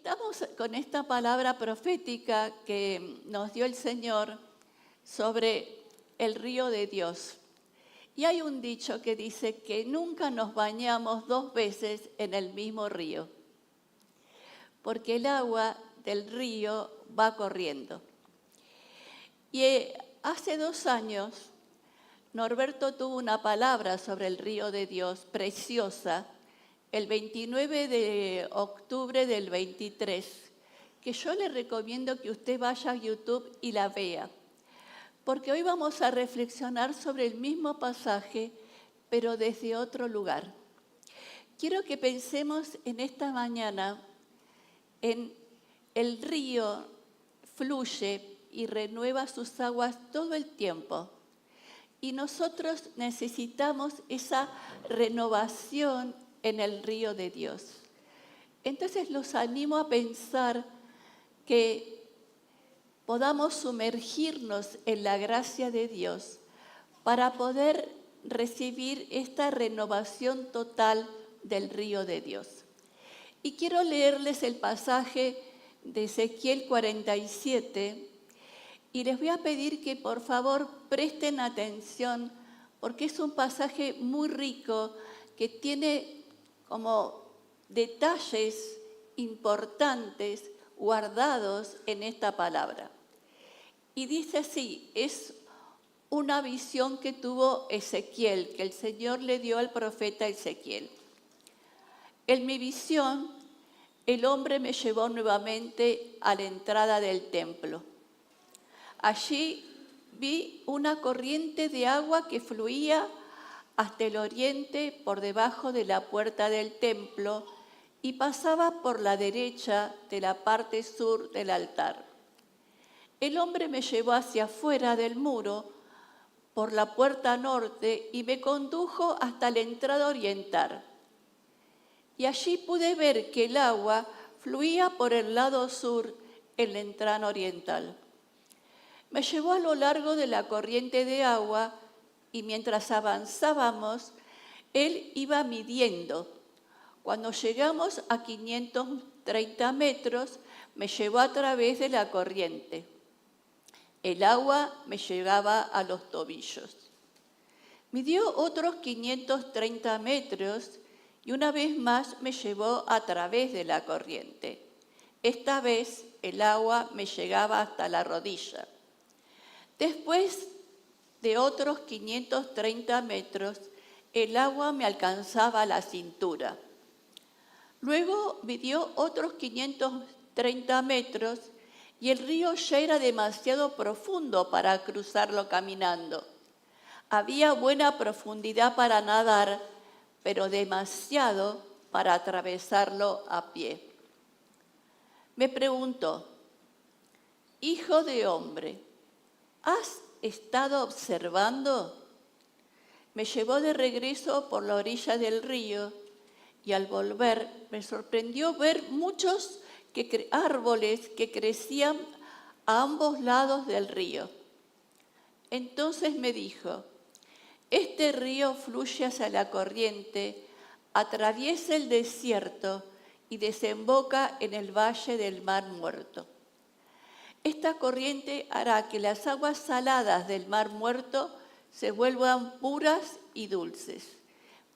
Estamos con esta palabra profética que nos dio el Señor sobre el río de Dios. Y hay un dicho que dice que nunca nos bañamos dos veces en el mismo río, porque el agua del río va corriendo. Y hace 2 años, Norberto tuvo una palabra sobre el río de Dios preciosa, el 29 de octubre del 23, que yo le recomiendo que usted vaya a YouTube y la vea, porque hoy vamos a reflexionar sobre el mismo pasaje, pero desde otro lugar. Quiero que pensemos en esta mañana en el río fluye y renueva sus aguas todo el tiempo. Y nosotros necesitamos esa renovación en el río de Dios. Entonces los animo a pensar que podamos sumergirnos en la gracia de Dios para poder recibir esta renovación total del río de Dios. Y quiero leerles el pasaje de Ezequiel 47 y les voy a pedir que por favor presten atención porque es un pasaje muy rico que tiene como detalles importantes guardados en esta palabra. Y dice así, es una visión que tuvo Ezequiel, que el Señor le dio al profeta Ezequiel. En mi visión, el hombre me llevó nuevamente a la entrada del templo. Allí vi una corriente de agua que fluía hasta el oriente por debajo de la puerta del templo y pasaba por la derecha de la parte sur del altar. El hombre me llevó hacia afuera del muro por la puerta norte y me condujo hasta la entrada oriental. Y allí pude ver que el agua fluía por el lado sur en la entrada oriental. Me llevó a lo largo de la corriente de agua y mientras avanzábamos, él iba midiendo. Cuando llegamos a 530 metros, me llevó a través de la corriente. El agua me llegaba a los tobillos. Midió otros 530 metros y una vez más me llevó a través de la corriente. Esta vez el agua me llegaba hasta la rodilla. Después de otros 530 metros, el agua me alcanzaba a la cintura. Luego midió otros 530 metros y el río ya era demasiado profundo para cruzarlo caminando. Había buena profundidad para nadar, pero demasiado para atravesarlo a pie. Me preguntó, hijo de hombre, ¿has estado observando? Me llevó de regreso por la orilla del río y al volver me sorprendió ver muchos árboles que crecían a ambos lados del río. Entonces me dijo, este río fluye hacia la corriente, atraviesa el desierto y desemboca en el valle del Mar Muerto. Esta corriente hará que las aguas saladas del Mar Muerto se vuelvan puras y dulces.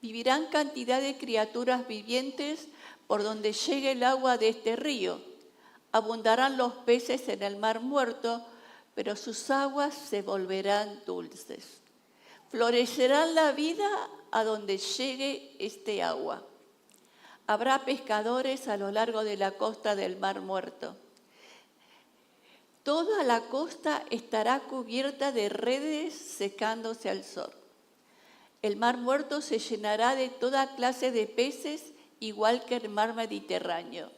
Vivirán cantidad de criaturas vivientes por donde llegue el agua de este río. Abundarán los peces en el Mar Muerto, pero sus aguas se volverán dulces. Florecerá la vida a donde llegue este agua. Habrá pescadores a lo largo de la costa del Mar Muerto. Toda la costa estará cubierta de redes secándose al sol. El Mar Muerto se llenará de toda clase de peces, igual que el mar Mediterráneo.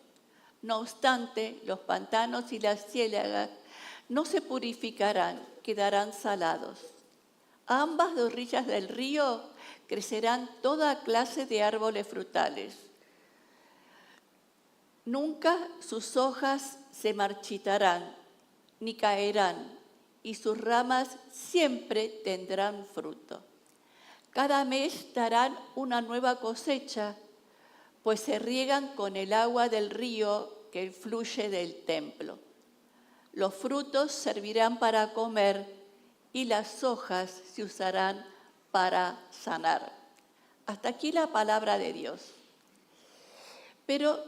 No obstante, los pantanos y las ciénagas no se purificarán, quedarán salados. A ambas orillas del río crecerán toda clase de árboles frutales. Nunca sus hojas se marchitarán, ni caerán, y sus ramas siempre tendrán fruto. Cada mes darán una nueva cosecha, pues se riegan con el agua del río que fluye del templo. Los frutos servirán para comer y las hojas se usarán para sanar. Hasta aquí la palabra de Dios. Pero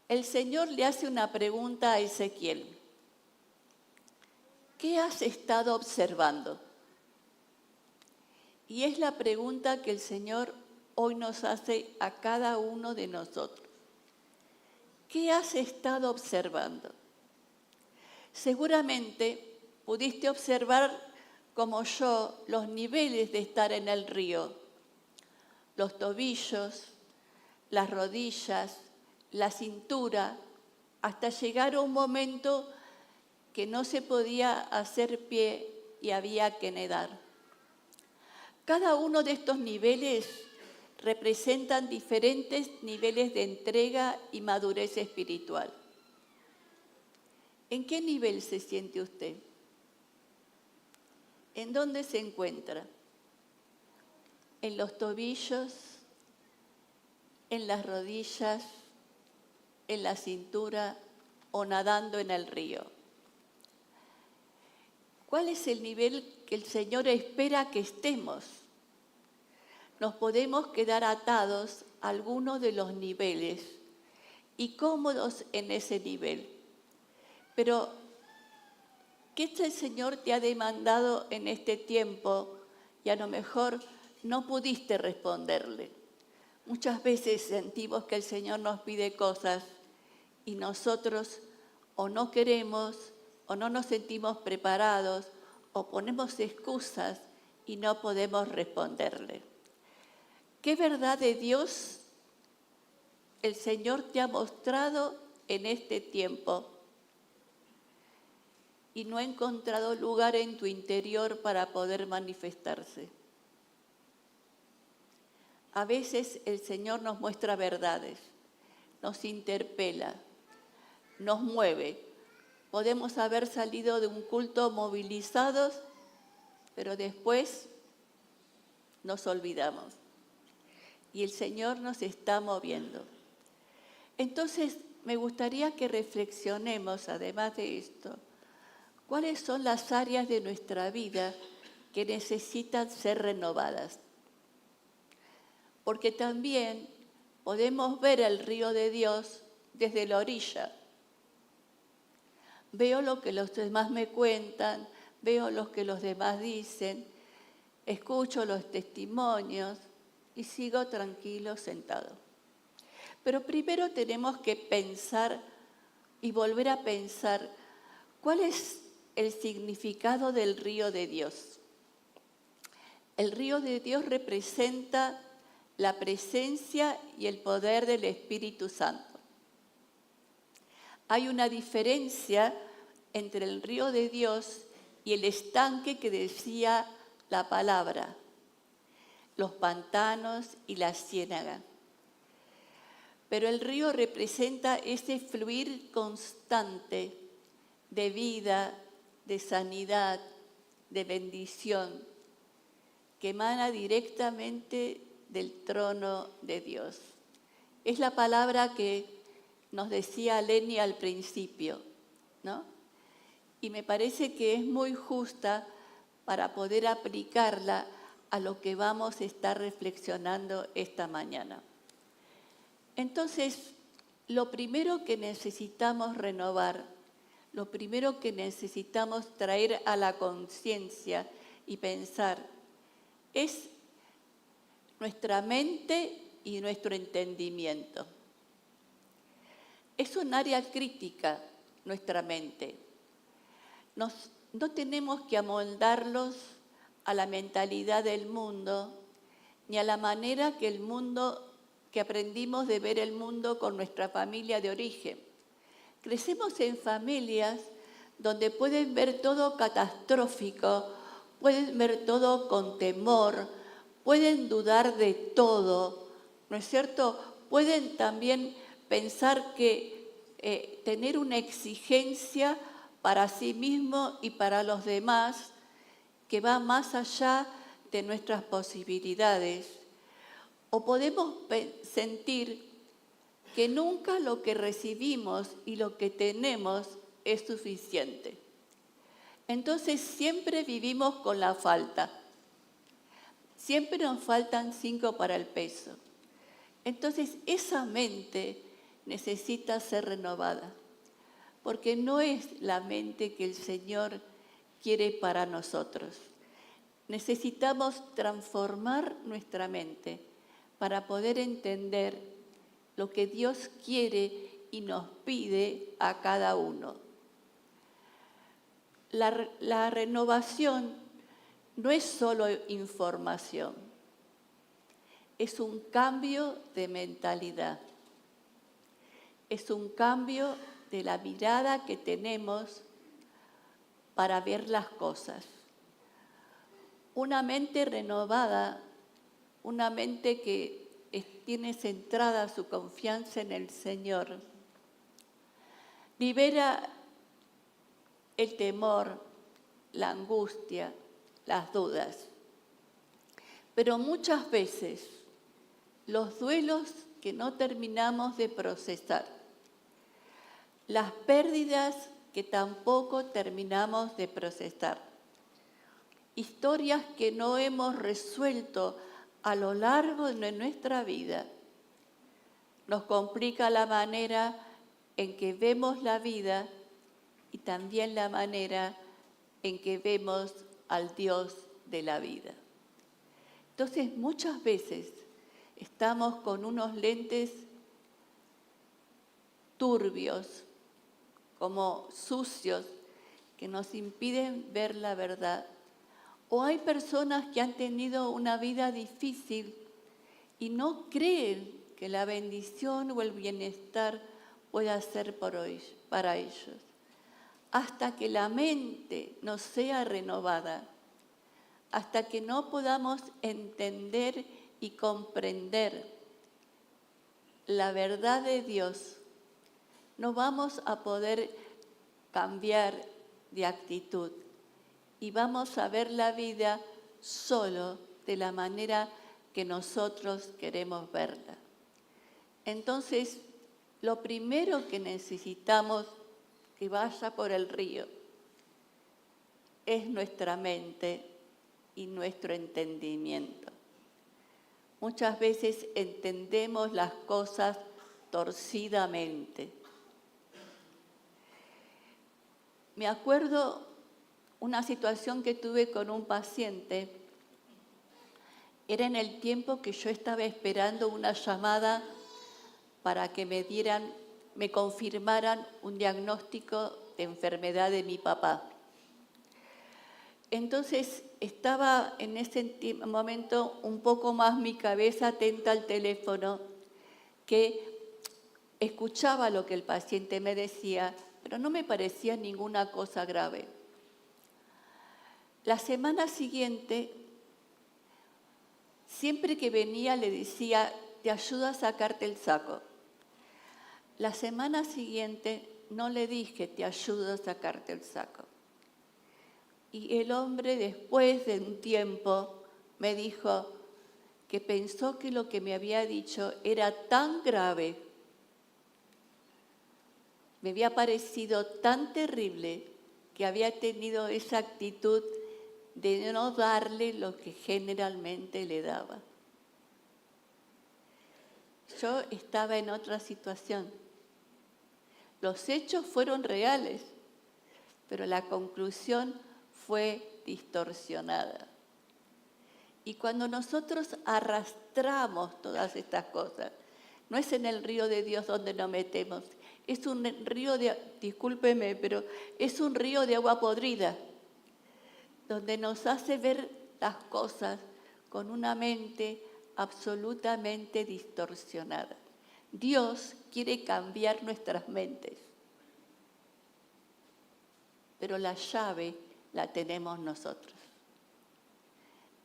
el Señor le hace una pregunta a Ezequiel. ¿Qué has estado observando? Y es la pregunta que el Señor hoy nos hace a cada uno de nosotros. ¿Qué has estado observando? Seguramente pudiste observar, como yo, los niveles de estar en el río, los tobillos, las rodillas, la cintura, hasta llegar a un momento que no se podía hacer pie y había que nadar. Cada uno de estos niveles representan diferentes niveles de entrega y madurez espiritual. ¿En qué nivel se siente usted? ¿En dónde se encuentra? ¿En los tobillos? ¿En las rodillas? ¿En la cintura? ¿O nadando en el río? ¿Cuál es el nivel que el Señor espera que estemos? Nos podemos quedar atados a algunos de los niveles y cómodos en ese nivel. Pero, ¿qué el Señor te ha demandado en este tiempo? Y a lo mejor no pudiste responderle. Muchas veces sentimos que el Señor nos pide cosas y nosotros o no queremos o no nos sentimos preparados o ponemos excusas y no podemos responderle. ¿Qué verdad de Dios el Señor te ha mostrado en este tiempo? Y no ha encontrado lugar en tu interior para poder manifestarse. A veces el Señor nos muestra verdades, nos interpela, nos mueve. Podemos haber salido de un culto movilizados, pero después nos olvidamos. Y el Señor nos está moviendo. Entonces, me gustaría que reflexionemos, además de esto, ¿cuáles son las áreas de nuestra vida que necesitan ser renovadas? Porque también podemos ver el río de Dios desde la orilla. Veo lo que los demás me cuentan, veo lo que los demás dicen, escucho los testimonios y sigo tranquilo sentado. Pero primero tenemos que pensar y volver a pensar cuál es el significado del río de Dios. El río de Dios representa la presencia y el poder del Espíritu Santo. Hay una diferencia entre el río de Dios y el estanque que decía la palabra, los pantanos y la ciénaga. Pero el río representa ese fluir constante de vida, de sanidad, de bendición, que emana directamente del trono de Dios. Es la palabra que nos decía Leni al principio, ¿no? Y me parece que es muy justa para poder aplicarla a lo que vamos a estar reflexionando esta mañana. Entonces, lo primero que necesitamos renovar, lo primero que necesitamos traer a la conciencia y pensar es nuestra mente y nuestro entendimiento. Es un área crítica nuestra mente. No tenemos que amoldarlos a la mentalidad del mundo, ni a la manera que aprendimos de ver el mundo con nuestra familia de origen. Crecemos en familias donde pueden ver todo catastrófico, pueden ver todo con temor, pueden dudar de todo, ¿no es cierto? Pueden también pensar que tener una exigencia para sí mismo y para los demás que va más allá de nuestras posibilidades. O podemos sentir que nunca lo que recibimos y lo que tenemos es suficiente. Entonces siempre vivimos con la falta. Siempre nos faltan 5 para el peso. Entonces esa mente necesita ser renovada, porque no es la mente que el Señor quiere para nosotros. Necesitamos transformar nuestra mente para poder entender lo que Dios quiere y nos pide a cada uno. La renovación no es solo información, es un cambio de mentalidad, es un cambio de la mirada que tenemos para ver las cosas. Una mente renovada, una mente que tiene centrada su confianza en el Señor, libera el temor, la angustia, las dudas. Pero muchas veces los duelos que no terminamos de procesar, las pérdidas que tampoco terminamos de procesar, historias que no hemos resuelto a lo largo de nuestra vida, nos complica la manera en que vemos la vida y también la manera en que vemos al Dios de la vida. Entonces, muchas veces estamos con unos lentes turbios, como sucios, que nos impiden ver la verdad. O hay personas que han tenido una vida difícil y no creen que la bendición o el bienestar pueda ser para ellos. Hasta que la mente no sea renovada, hasta que no podamos entender y comprender la verdad de Dios, no vamos a poder cambiar de actitud y vamos a ver la vida solo de la manera que nosotros queremos verla. Entonces, lo primero que necesitamos que vaya por el río es nuestra mente y nuestro entendimiento. Muchas veces entendemos las cosas torcidamente. Me acuerdo una situación que tuve con un paciente. Era en el tiempo que yo estaba esperando una llamada para que me confirmaran un diagnóstico de enfermedad de mi papá. Entonces estaba en ese momento un poco más mi cabeza atenta al teléfono, que escuchaba lo que el paciente me decía, pero no me parecía ninguna cosa grave. La semana siguiente, siempre que venía le decía, te ayudo a sacarte el saco. La semana siguiente no le dije, te ayudo a sacarte el saco. Y el hombre, después de un tiempo, me dijo que pensó que lo que me había dicho era tan grave, me había parecido tan terrible, que había tenido esa actitud de no darle lo que generalmente le daba. Yo estaba en otra situación. Los hechos fueron reales, pero la conclusión fue distorsionada. Y cuando nosotros arrastramos todas estas cosas, no es en el río de Dios donde nos metemos, es un río discúlpeme, pero es un río de agua podrida, donde nos hace ver las cosas con una mente absolutamente distorsionada. Dios quiere cambiar nuestras mentes, pero la llave la tenemos nosotros.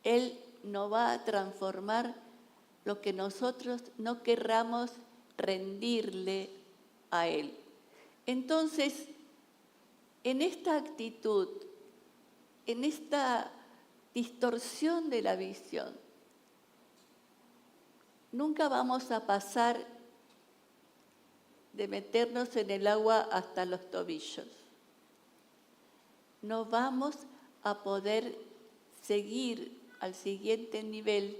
Él no va a transformar lo que nosotros no querramos rendirle a Él. Entonces, en esta actitud, en esta distorsión de la visión, nunca vamos a pasar de meternos en el agua hasta los tobillos. No vamos a poder seguir al siguiente nivel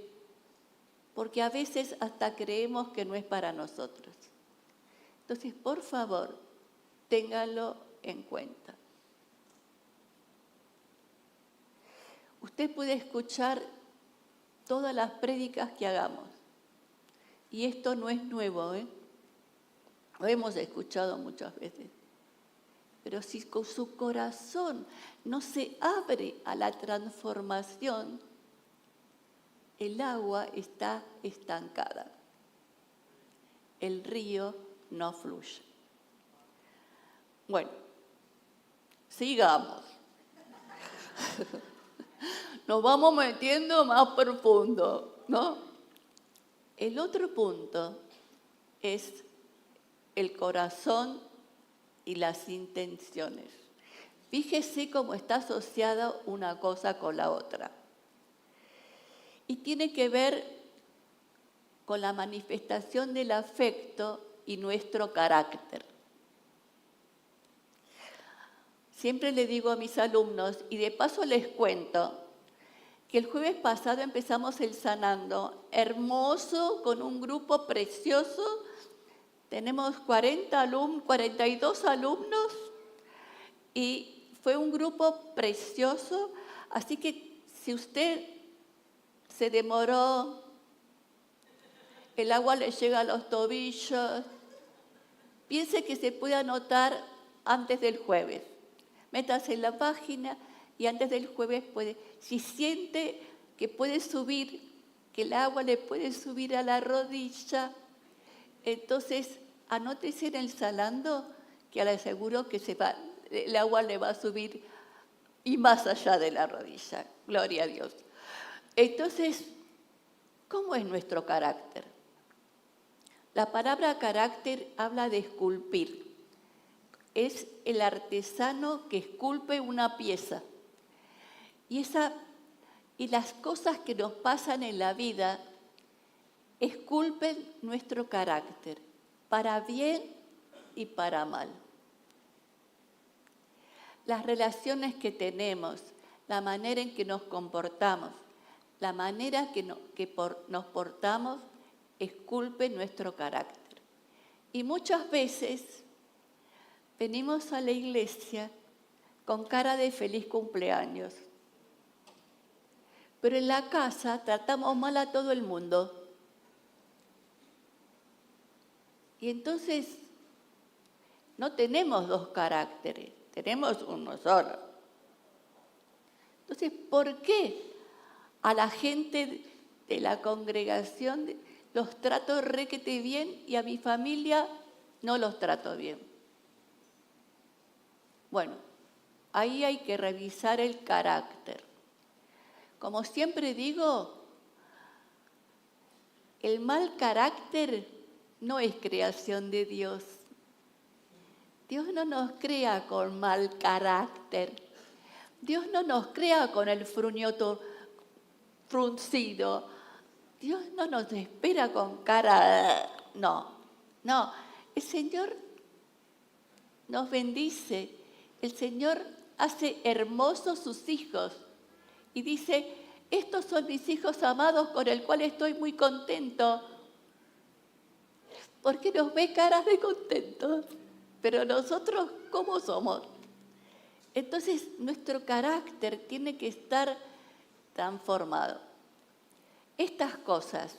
porque a veces hasta creemos que no es para nosotros. Entonces, por favor, ténganlo en cuenta. Usted puede escuchar todas las prédicas que hagamos. Y esto no es nuevo, Lo hemos escuchado muchas veces. Pero si con su corazón no se abre a la transformación, el agua está estancada. El río no fluye. Bueno, sigamos. Nos vamos metiendo más profundo, ¿no? El otro punto es el corazón y las intenciones. Fíjese cómo está asociada una cosa con la otra. Y tiene que ver con la manifestación del afecto y nuestro carácter. Siempre le digo a mis alumnos, y de paso les cuento, que el jueves pasado empezamos el Sanando, hermoso, con un grupo precioso. Tenemos 42 alumnos y fue un grupo precioso. Así que si usted se demoró, el agua le llega a los tobillos, piense que se puede anotar antes del jueves. Métase en la página y antes del jueves puede, si siente que puede subir, que el agua le puede subir a la rodilla, entonces anótese en el Sanando, que le aseguro que el agua le va a subir y más allá de la rodilla. Gloria a Dios. Entonces, ¿cómo es nuestro carácter? La palabra carácter habla de esculpir. Es el artesano que esculpe una pieza. Y las cosas que nos pasan en la vida esculpen nuestro carácter, para bien y para mal. Las relaciones que tenemos, la manera en que nos comportamos, la manera que nos portamos, esculpen nuestro carácter. Y muchas veces venimos a la iglesia con cara de feliz cumpleaños. Pero en la casa tratamos mal a todo el mundo. Y entonces no tenemos dos caracteres, tenemos uno solo. Entonces, ¿por qué a la gente de la congregación los trato requete bien y a mi familia no los trato bien? Bueno, ahí hay que revisar el carácter. Como siempre digo, el mal carácter no es creación de Dios. Dios no nos crea con mal carácter. Dios no nos crea con el fruñoto fruncido. Dios no nos espera con cara... No. El Señor nos bendice. El Señor hace hermosos sus hijos. Y dice, estos son mis hijos amados con el cual estoy muy contento. Porque nos ve caras de contentos. Pero nosotros, ¿cómo somos? Entonces, nuestro carácter tiene que estar transformado. Estas cosas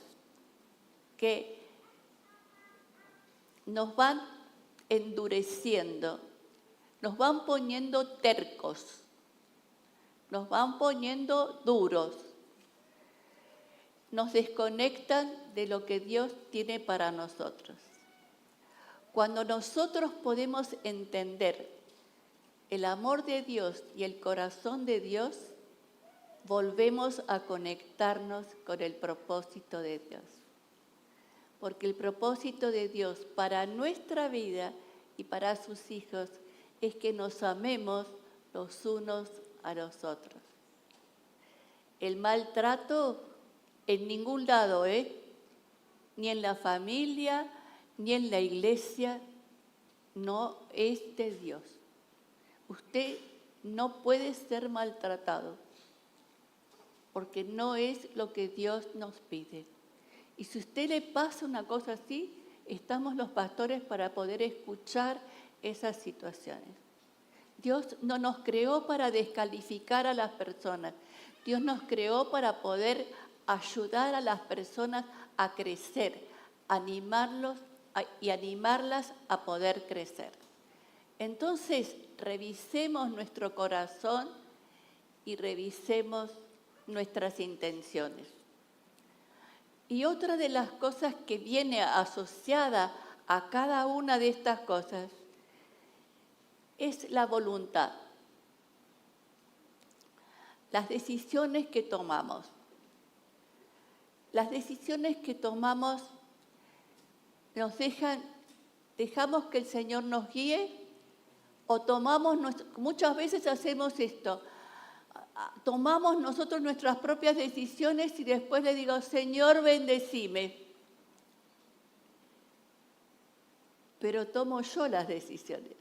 que nos van endureciendo, nos van poniendo tercos, nos van poniendo duros, nos desconectan de lo que Dios tiene para nosotros. Cuando nosotros podemos entender el amor de Dios y el corazón de Dios, volvemos a conectarnos con el propósito de Dios. Porque el propósito de Dios para nuestra vida y para sus hijos es que nos amemos los unos a los otros. El maltrato en ningún lado, ni en la familia, ni en la iglesia, no es de Dios. Usted no puede ser maltratado, porque no es lo que Dios nos pide. Y si a usted le pasa una cosa así, estamos los pastores para poder escuchar esas situaciones. Dios no nos creó para descalificar a las personas. Dios nos creó para poder ayudar a las personas a crecer, animarlos y animarlas a poder crecer. Entonces, revisemos nuestro corazón y revisemos nuestras intenciones. Y otra de las cosas que viene asociada a cada una de estas cosas es la voluntad. Las decisiones que tomamos. Las decisiones que tomamos dejamos que el Señor nos guíe o muchas veces hacemos esto. Tomamos nosotros nuestras propias decisiones y después le digo, Señor, bendecime. Pero tomo yo las decisiones.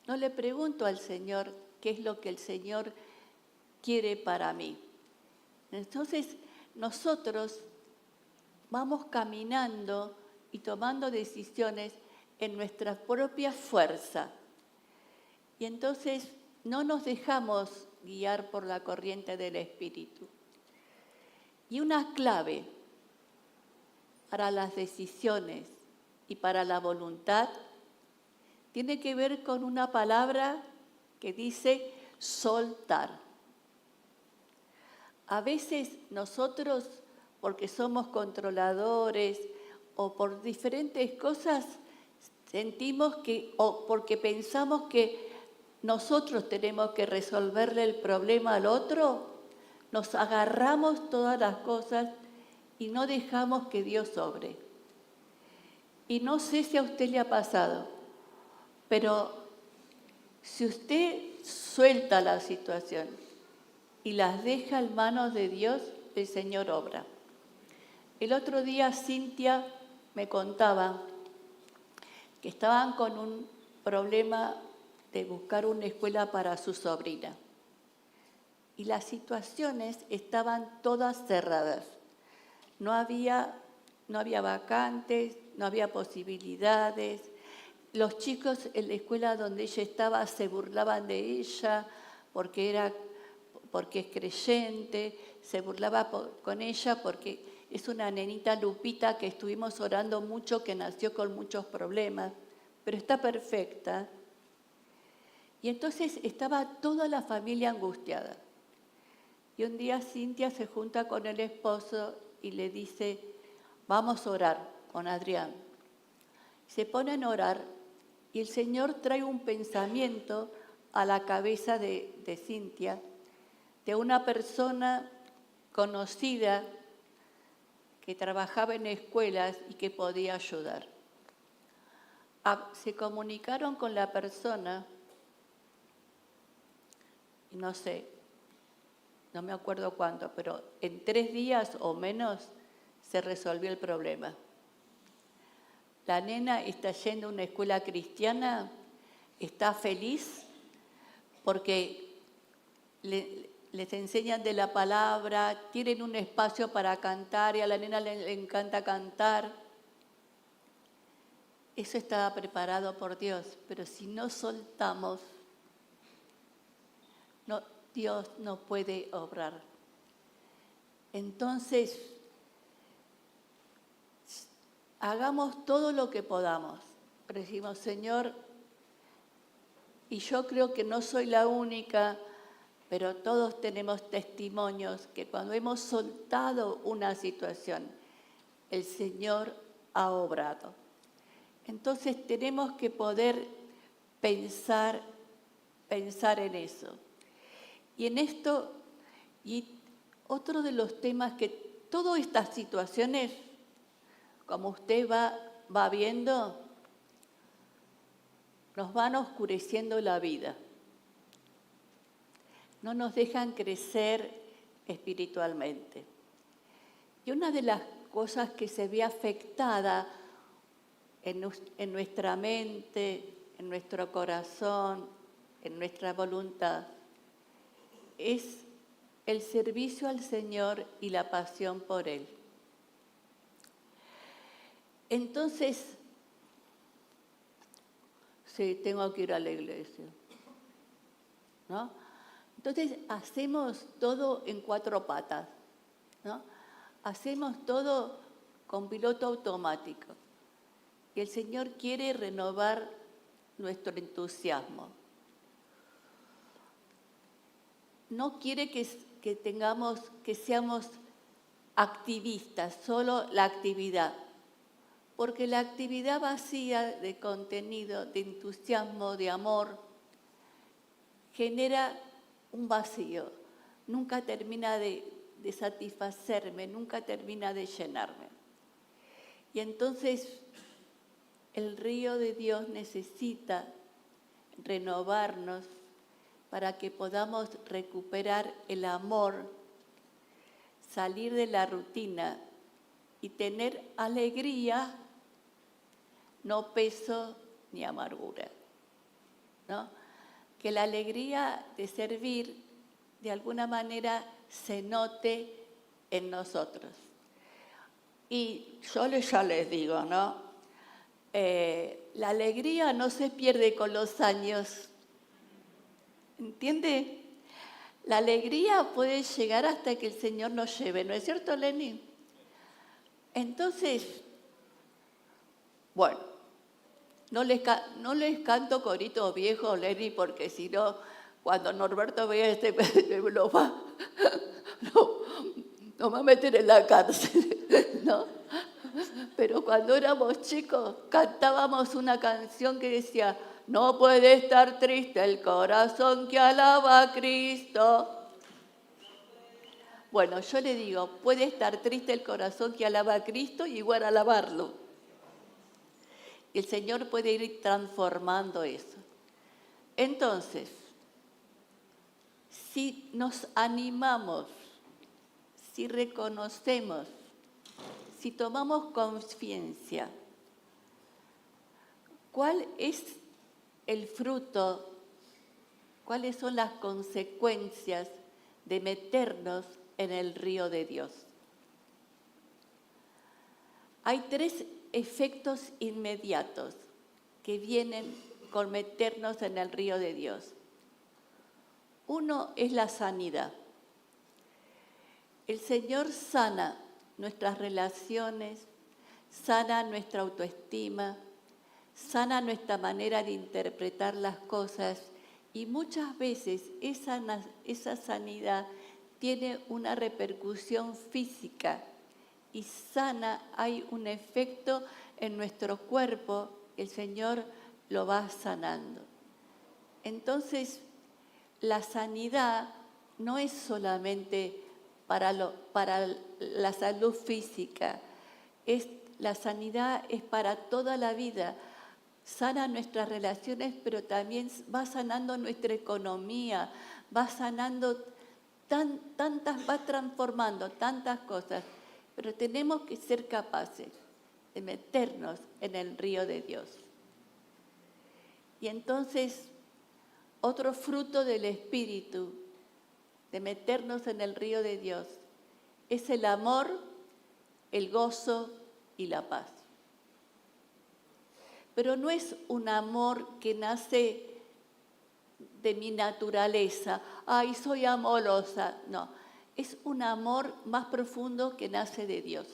No le pregunto al Señor qué es lo que el Señor quiere para mí. Entonces, nosotros vamos caminando y tomando decisiones en nuestra propia fuerza. Y entonces no nos dejamos guiar por la corriente del Espíritu. Y una clave para las decisiones y para la voluntad tiene que ver con una palabra que dice soltar. A veces nosotros, porque somos controladores o por diferentes cosas, sentimos o porque pensamos que nosotros tenemos que resolverle el problema al otro, nos agarramos todas las cosas y no dejamos que Dios obre. Y no sé si a usted le ha pasado, pero si usted suelta la situación y las deja en manos de Dios, el Señor obra. El otro día Cintia me contaba que estaban con un problema de buscar una escuela para su sobrina. Y las situaciones estaban todas cerradas. No había vacantes, no había posibilidades. Los chicos en la escuela donde ella estaba se burlaban de ella porque es creyente, se burlaba con ella porque es una nenita Lupita que estuvimos orando mucho, que nació con muchos problemas, pero está perfecta. Y entonces estaba toda la familia angustiada. Y un día Cintia se junta con el esposo y le dice, vamos a orar con Adrián. Se ponen a orar y el Señor trae un pensamiento a la cabeza de Cintia, de una persona conocida que trabajaba en escuelas y que podía ayudar. Se comunicaron con la persona, y no sé, no me acuerdo cuánto, pero en 3 días o menos se resolvió el problema. La nena está yendo a una escuela cristiana, está feliz porque les enseñan de la palabra, tienen un espacio para cantar y a la nena le encanta cantar. Eso estaba preparado por Dios, pero si no soltamos, Dios no puede obrar. Entonces, hagamos todo lo que podamos. Decimos, Señor, y yo creo que no soy la única, pero todos tenemos testimonios que cuando hemos soltado una situación, el Señor ha obrado. Entonces tenemos que poder pensar en eso. Y en esto, y otro de los temas que todas estas situaciones, como usted va viendo, nos van oscureciendo la vida. No nos dejan crecer espiritualmente. Y una de las cosas que se ve afectada en nuestra mente en nuestro corazón, en nuestra voluntad, es el servicio al Señor y la pasión por Él. Entonces, sí, tengo que ir a la iglesia, ¿no? Entonces, hacemos todo en 4 patas, ¿no? Hacemos todo con piloto automático. Y el Señor quiere renovar nuestro entusiasmo. No quiere que seamos activistas, solo la actividad. Porque la actividad vacía de contenido, de entusiasmo, de amor, genera un vacío. Nunca termina de satisfacerme, nunca termina de llenarme. Y entonces el río de Dios necesita renovarnos para que podamos recuperar el amor, salir de la rutina y tener alegría, no peso ni amargura, ¿no? Que la alegría de servir de alguna manera se note en nosotros. Y yo ya les digo, ¿no? La alegría no se pierde con los años, ¿entiende? La alegría puede llegar hasta que el Señor nos lleve, ¿no es cierto, Lenny? Entonces, bueno, no les canto coritos viejos, Lenny, porque si no, cuando Norberto vea este no va a meter en la cárcel, ¿no? Pero cuando éramos chicos cantábamos una canción que decía: no puede estar triste el corazón que alaba a Cristo. Bueno, yo le digo, puede estar triste el corazón que alaba a Cristo y igual alabarlo. Y el Señor puede ir transformando eso. Entonces, si nos animamos, si reconocemos, si tomamos conciencia, ¿cuál es el fruto? ¿Cuáles son las consecuencias de meternos en el río de Dios? Hay 3 efectos inmediatos que vienen con meternos en el río de Dios. Uno es la sanidad. El Señor sana nuestras relaciones, sana nuestra autoestima, sana nuestra manera de interpretar las cosas y muchas veces esa sanidad tiene una repercusión física y sana, hay un efecto en nuestro cuerpo, el Señor lo va sanando. Entonces, la sanidad no es solamente para la salud física, la sanidad es para toda la vida. Sana nuestras relaciones, pero también va sanando nuestra economía, va sanando va transformando tantas cosas, pero tenemos que ser capaces de meternos en el río de Dios. Y entonces, otro fruto del Espíritu, de meternos en el río de Dios, es el amor, el gozo y la paz. Pero no es un amor que nace de mi naturaleza, ay, soy amorosa, no, es un amor más profundo que nace de Dios.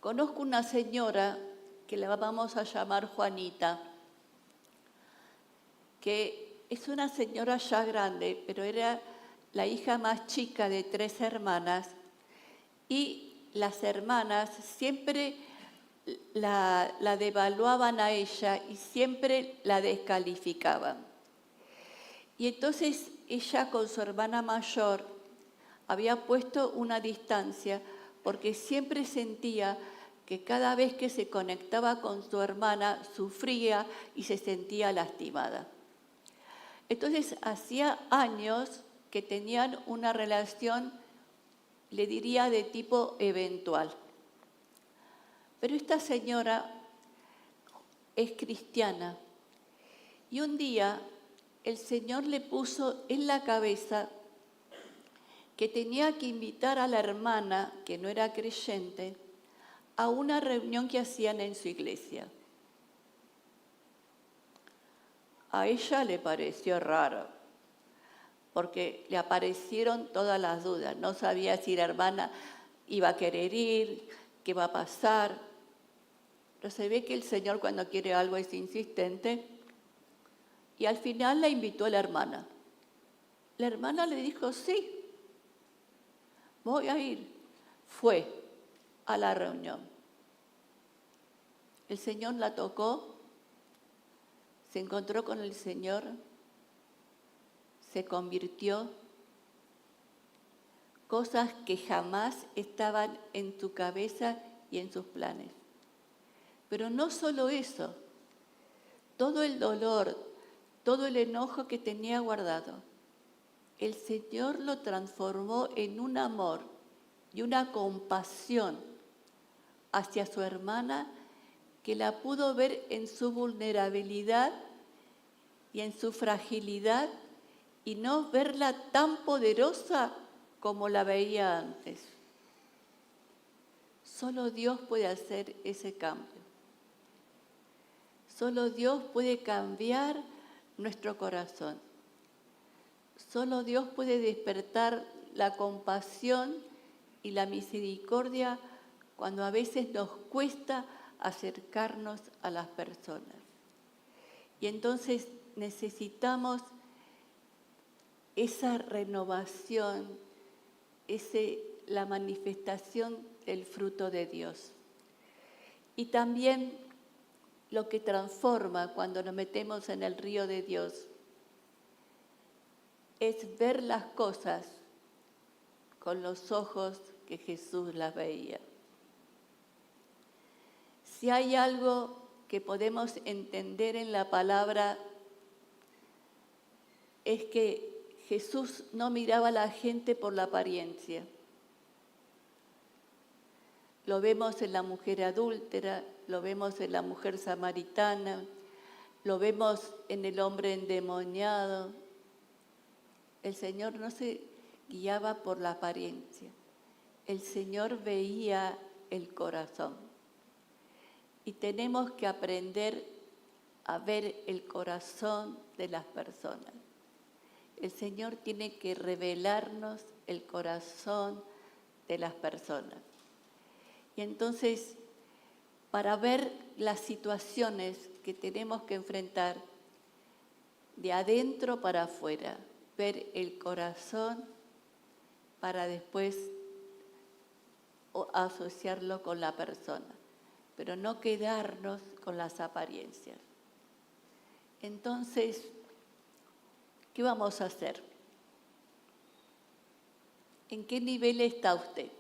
Conozco una señora que la vamos a llamar Juanita, que es una señora ya grande, pero era la hija más chica de 3 hermanas, y las hermanas siempre la devaluaban a ella y siempre la descalificaban. Y entonces ella con su hermana mayor había puesto una distancia porque siempre sentía que cada vez que se conectaba con su hermana sufría y se sentía lastimada. Entonces hacía años que tenían una relación, le diría, de tipo eventual. Pero esta señora es cristiana Y un día el Señor le puso en la cabeza que tenía que invitar a la hermana, que no era creyente, a una reunión que hacían en su iglesia. A ella le pareció raro, porque le aparecieron todas las dudas. No sabía si la hermana iba a querer ir, qué va a pasar. Pero se ve que el Señor cuando quiere algo es insistente. Y al final la invitó a la hermana. La hermana le dijo, sí, voy a ir. Fue a la reunión. El Señor la tocó, se encontró con el Señor, se convirtió. Cosas que jamás estaban en su cabeza y en sus planes. Pero no solo eso, todo el dolor, todo el enojo que tenía guardado, el Señor lo transformó en un amor y una compasión hacia su hermana que la pudo ver en su vulnerabilidad y en su fragilidad y no verla tan poderosa como la veía antes. Solo Dios puede hacer ese cambio. Solo Dios puede cambiar nuestro corazón. Solo Dios puede despertar la compasión y la misericordia cuando a veces nos cuesta acercarnos a las personas. Y entonces necesitamos esa renovación, la manifestación del fruto de Dios. Y también lo que transforma cuando nos metemos en el río de Dios es ver las cosas con los ojos que Jesús las veía. Si hay algo que podemos entender en la palabra es que Jesús no miraba a la gente por la apariencia. Lo vemos en la mujer adúltera, lo vemos en la mujer samaritana, lo vemos en el hombre endemoniado. El Señor no se guiaba por la apariencia. El Señor veía el corazón. Y tenemos que aprender a ver el corazón de las personas. El Señor tiene que revelarnos el corazón de las personas. Y entonces, para ver las situaciones que tenemos que enfrentar de adentro para afuera, ver el corazón para después asociarlo con la persona, pero no quedarnos con las apariencias. Entonces, ¿qué vamos a hacer? ¿En qué nivel está usted?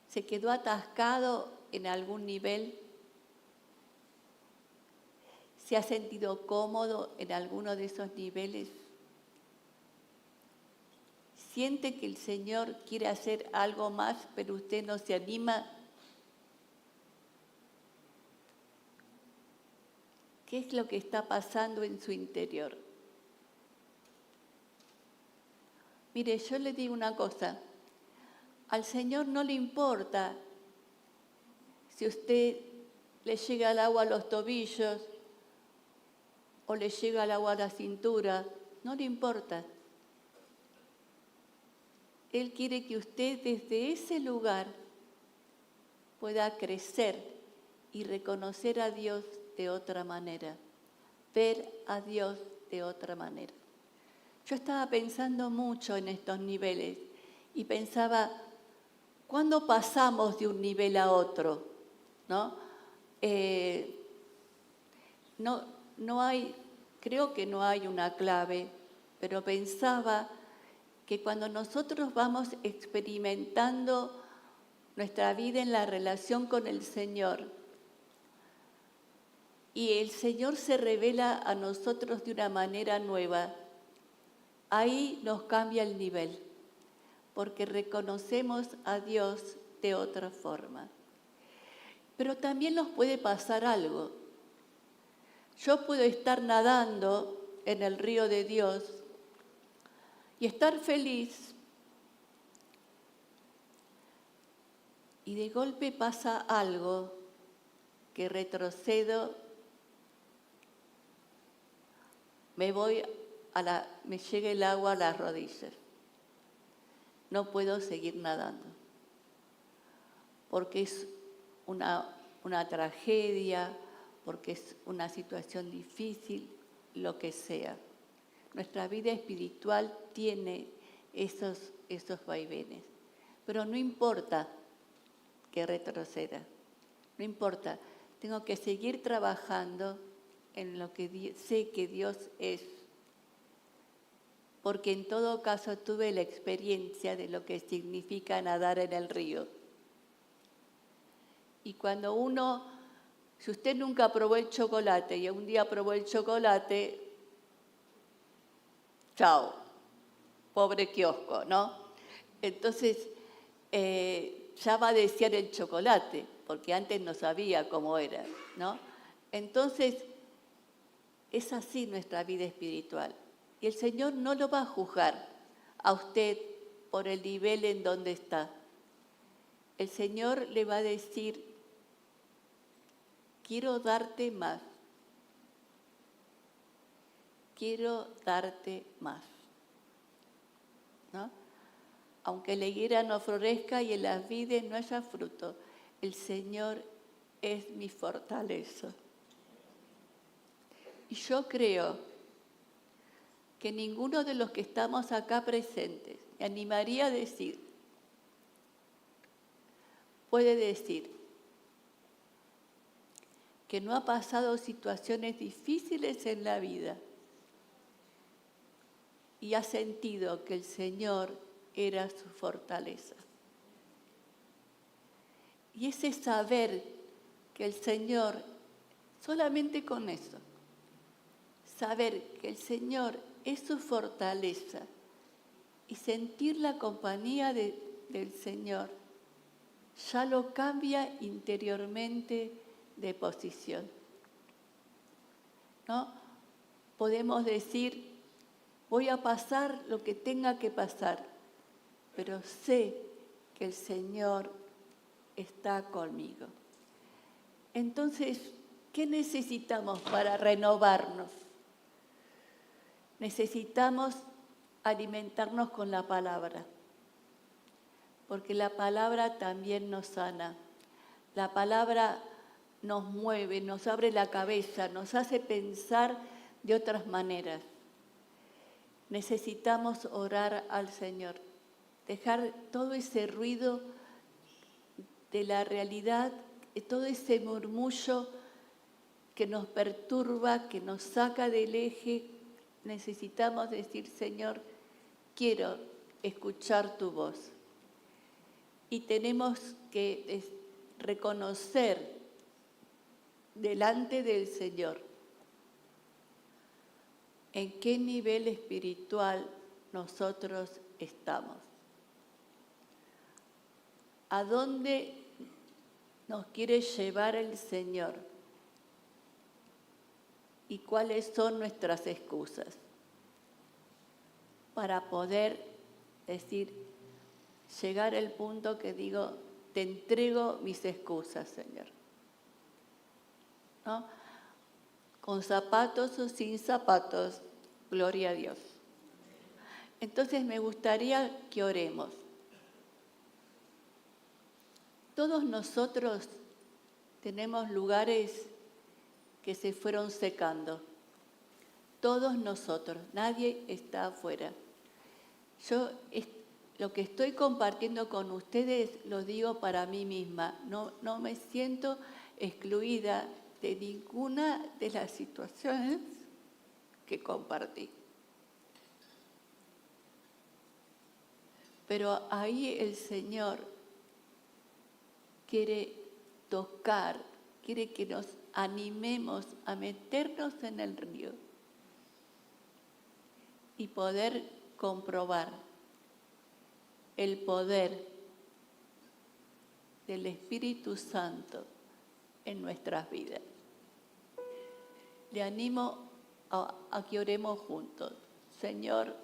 ¿Se quedó atascado en algún nivel? ¿Se ha sentido cómodo en alguno de esos niveles? ¿Siente que el Señor quiere hacer algo más, pero usted no se anima? ¿Qué es lo que está pasando en su interior? Mire, yo le digo una cosa. Al Señor no le importa si usted le llega el agua a los tobillos o le llega el agua a la cintura. No le importa. Él quiere que usted desde ese lugar pueda crecer y reconocer a Dios de otra manera, ver a Dios de otra manera. Yo estaba pensando mucho en estos niveles y pensaba, ¿cuándo pasamos de un nivel a otro? Creo que no hay una clave, pero pensaba que cuando nosotros vamos experimentando nuestra vida en la relación con el Señor y el Señor se revela a nosotros de una manera nueva, ahí nos cambia el nivel, porque reconocemos a Dios de otra forma. Pero también nos puede pasar algo. Yo puedo estar nadando en el río de Dios y estar feliz, y de golpe pasa algo que retrocedo, me llega el agua a las rodillas. No puedo seguir nadando, porque es una tragedia, porque es una situación difícil, lo que sea. Nuestra vida espiritual tiene esos vaivenes, pero no importa que retroceda, no importa, tengo que seguir trabajando en lo que sé que Dios es, porque en todo caso tuve la experiencia de lo que significa nadar en el río. Y cuando si usted nunca probó el chocolate y un día probó el chocolate, chao, pobre kiosco, ¿no? Entonces, ya va a desear el chocolate, porque antes no sabía cómo era, ¿no? Entonces, es así nuestra vida espiritual. Y el Señor no lo va a juzgar a usted por el nivel en donde está. El Señor le va a decir, quiero darte más. Quiero darte más. ¿No? Aunque la higuera no florezca y en las vides no haya fruto, el Señor es mi fortaleza. Y yo creo que ninguno de los que estamos acá presentes, me animaría a decir, puede decir que no ha pasado situaciones difíciles en la vida y ha sentido que el Señor era su fortaleza. Y ese saber que el Señor, solamente con eso, saber que el Señor es su fortaleza y sentir la compañía del Señor, ya lo cambia interiormente de posición. ¿No? Podemos decir, voy a pasar lo que tenga que pasar, pero sé que el Señor está conmigo. Entonces, ¿qué necesitamos para renovarnos? Necesitamos alimentarnos con la palabra, porque la palabra también nos sana. La palabra nos mueve, nos abre la cabeza, nos hace pensar de otras maneras. Necesitamos orar al Señor, dejar todo ese ruido de la realidad, todo ese murmullo que nos perturba, que nos saca del eje. Necesitamos decir, Señor, quiero escuchar tu voz. Y tenemos que reconocer delante del Señor en qué nivel espiritual nosotros estamos. ¿A dónde nos quiere llevar el Señor? ¿Y cuáles son nuestras excusas? Para poder decir, llegar al punto que digo, te entrego mis excusas, Señor. ¿No? Con zapatos o sin zapatos, gloria a Dios. Entonces me gustaría que oremos. Todos nosotros tenemos lugares que se fueron secando. Todos nosotros, nadie está afuera. Yo lo que estoy compartiendo con ustedes lo digo para mí misma. No me siento excluida de ninguna de las situaciones que compartí. Pero ahí el Señor quiere tocar, quiere que nos animemos a meternos en el río y poder comprobar el poder del Espíritu Santo en nuestras vidas. le animo a que oremos juntos. Señor,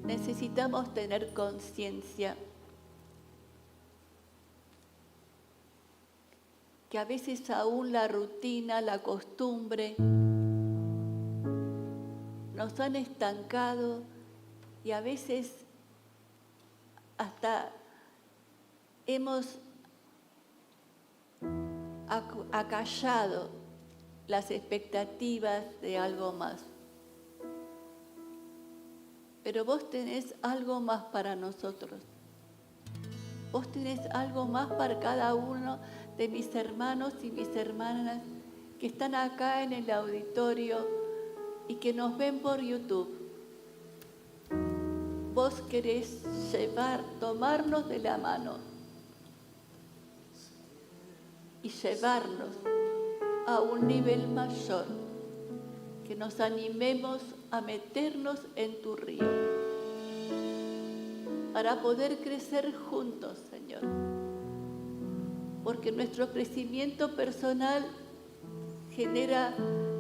necesitamos tener conciencia que a veces aún la rutina, la costumbre, nos han estancado y a veces hasta hemos acallado las expectativas de algo más. Pero vos tenés algo más para nosotros. Vos tenés algo más para cada uno de mis hermanos y mis hermanas que están acá en el auditorio y que nos ven por YouTube. Vos querés tomarnos de la mano y llevarnos a un nivel mayor, que nos animemos a meternos en tu río, para poder crecer juntos, Señor. Porque nuestro crecimiento personal genera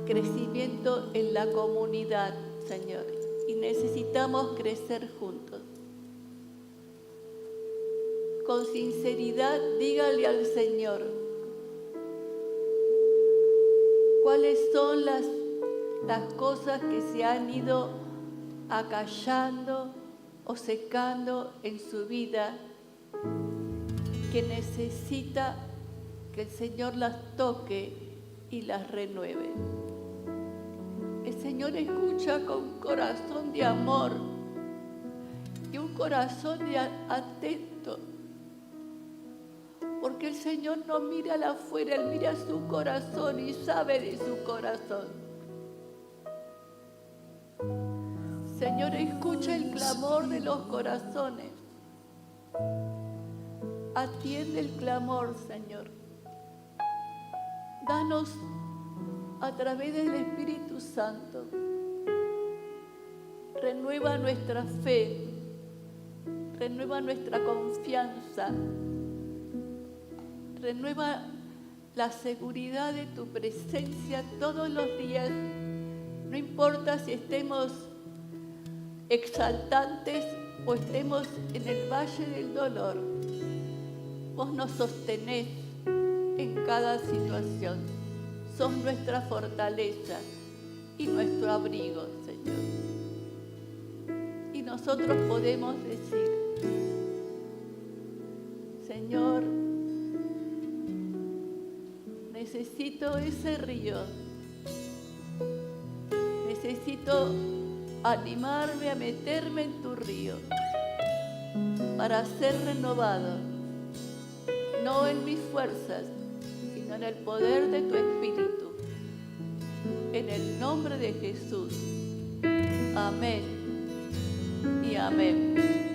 crecimiento en la comunidad, Señor, y necesitamos crecer juntos. Con sinceridad, dígale al Señor cuáles son las cosas que se han ido acallando o secando en su vida, que necesita que el Señor las toque y las renueve. El Señor escucha con un corazón de amor y un corazón atento, porque el Señor no mira al afuera, Él mira su corazón y sabe de su corazón. Señor, escucha el clamor de los corazones. Atiende el clamor, Señor. Danos a través del Espíritu Santo. Renueva nuestra fe, renueva nuestra confianza, renueva la seguridad de tu presencia todos los días. No importa si estemos exaltantes o estemos en el valle del dolor, vos nos sostenés en cada situación. Sos nuestra fortaleza y nuestro abrigo, Señor. Y nosotros podemos decir, Señor, necesito ese río. Necesito animarme a meterme en tu río para ser renovado, no en mis fuerzas, sino en el poder de tu Espíritu. En el nombre de Jesús. Amén y amén.